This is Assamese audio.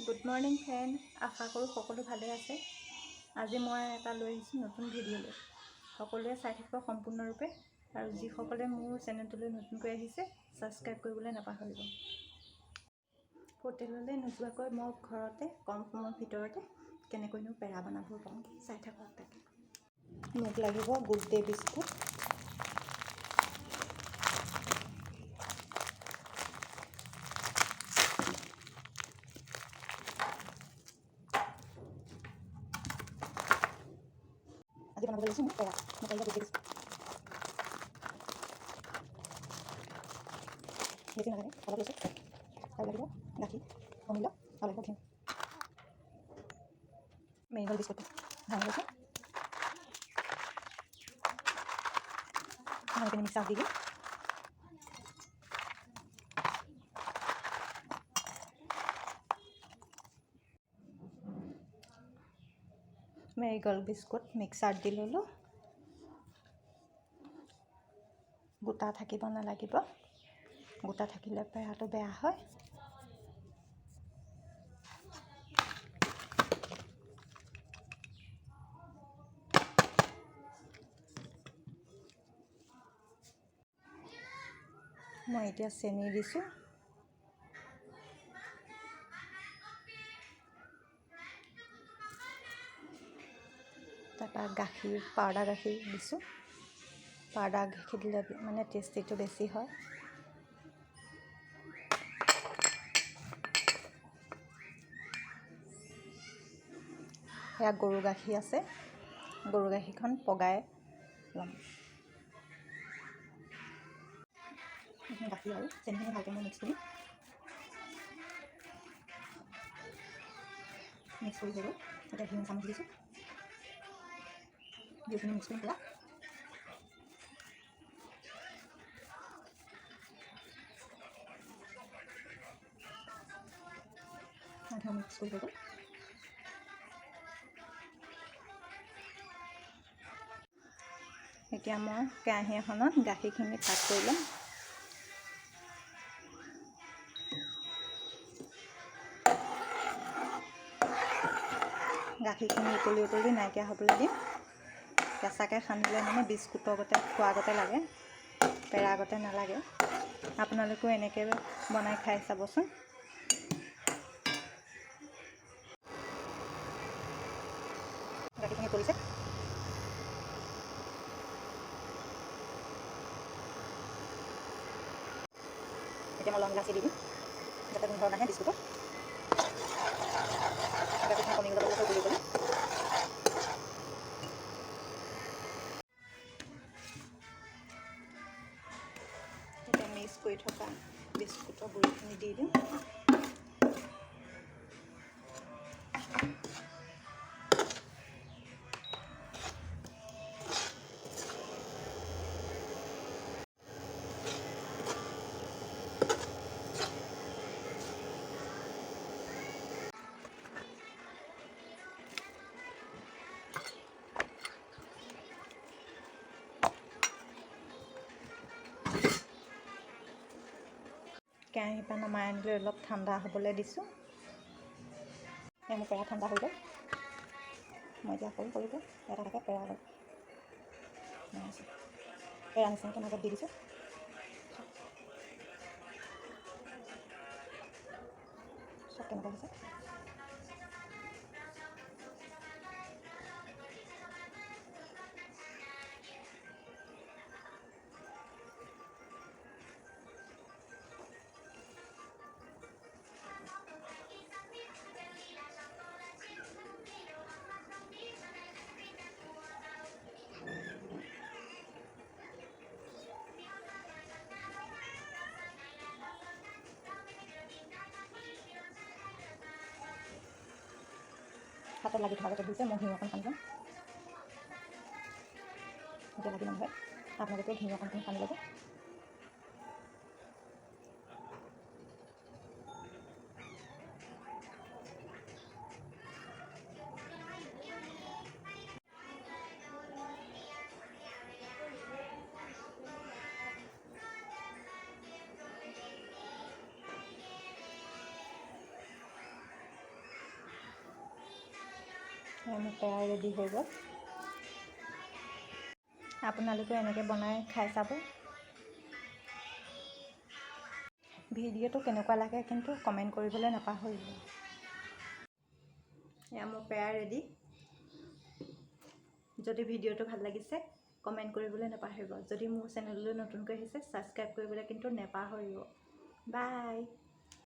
গুড মৰ্ণিং ফ্ৰেণ্ড, আশা কৰোঁ সকলো ভালে আছে। আজি মই এটা লৈ আহিছোঁ নতুন ভিডিঅ' লৈ। সকলোৱে চাই থাকিব সম্পূৰ্ণৰূপে, আৰু যিসকলে মোৰ চেনেলটোলৈ নতুনকৈ আহিছে ছাবস্ক্ৰাইব কৰিবলৈ নাপাহৰিব। হোটেললৈ নোযোৱাকৈ মই ঘৰতে কম সময়ৰ ভিতৰতে কেনেকৈনো পেৰা বনাব পাৰোঁ চাই থাকক। তাকে মোক লাগিব গুড ডে বিস্কুট, আজি বনাব লৈছোঁ পেৰা। মোক লাগিব গুড ডে বিস্কুট, বেছি নালাগে, অলপ লৈছোঁ। আৰু লাগিব গাখীৰ, অমূল্য, আৰু লাগিব ঘিউ। মেৰিগ'ল্ড বিস্কুট ভাঙি লৈছোঁ, ভাঙি পিনি মিক্সাৰত দি দিম। মেৰিগ'ল্ড বিস্কুট মিক্সাৰত দি ল'লোঁ। গোটা থাকিব নালাগিব, গোটা থাকিলে পেৰাটো বেয়া হয়। মই এতিয়া চেনি দিছোঁ, তাৰপৰা গাখীৰ, পাউডাৰ গাখীৰ দিছোঁ। পাউডাৰ গাখীৰ দিলে মানে টেষ্টিটো বেছি হয়। সেয়া গৰু গাখীৰ আছে, গৰু গাখীৰখন পগাই ল'ম। গাখীৰ আৰু চেনিখিনি ভালকৈ মই মিক্স কৰি হৈ গ'ল। এতিয়া ঘিউ চামুচ দিছোঁ, ঘিউখিনি মিক্স কৰি পেলাই ঘিউ মিক্স কৰি হৈ গ'ল। এতিয়া মই কেৰাহী এখনত গাখীৰখিনি কাট কৰি ল'ম। গাখীৰখিনি উতলি নাইকিয়া হ'বলৈ দিম। কেঁচাকৈ সানিলে মানে বিস্কুটৰ গতে খোৱাৰ গতে লাগে, পেৰা গতে নালাগে। আপোনালোকেও এনেকৈ বনাই খাই চাবচোন। গাখীৰখিনি উতলিছে, এতিয়া মই লং ইলাচি দি দিম যাতে গোন্ধ নাহে বিস্কুটৰ। গাখীৰখিনি কমি গ'লে উতলি গ'লে এতিয়া মিক্স কৰি থকা বিস্কুটৰ গুড়িখিনি দি দিম। কেৰাহীৰ পৰা নমাই আনিলৈ অলপ ঠাণ্ডা হ'বলৈ দিছোঁ। মোৰ পেৰা ঠাণ্ডা হৈ গ'ল। মই এতিয়া সৰু সৰুকৈ এটা এটাকৈ পেৰা বনাইছোঁ। পেৰা নিচিনাকৈ মাজত দি দিছোঁ। চব কেনেকুৱা হৈছে। হাতত লাগি থকা দিছে, মই ঘিউ অকণ সানি ল'ম। এতিয়া লাগি নহয়, আপোনালোকে ঘিউ অকণ সানি ল'ব। মোৰ পেৰা ৰেডি হৈ গ'ল। আপোনালোকে এনেকৈ বনাই খাই চাব। ভিডিঅ'টো কেনেকুৱা লাগে কিন্তু কমেণ্ট কৰিবলৈ নাপাহৰিব। এয়া মোৰ পেৰা ৰেডি। যদি ভিডিঅ'টো ভাল লাগিছে কমেণ্ট কৰিবলৈ নাপাহৰিব। যদি মোৰ চেনেললৈ নতুনকৈ আহিছে ছাবস্ক্ৰাইব কৰিবলৈ কিন্তু নাপাহৰিব। বাই।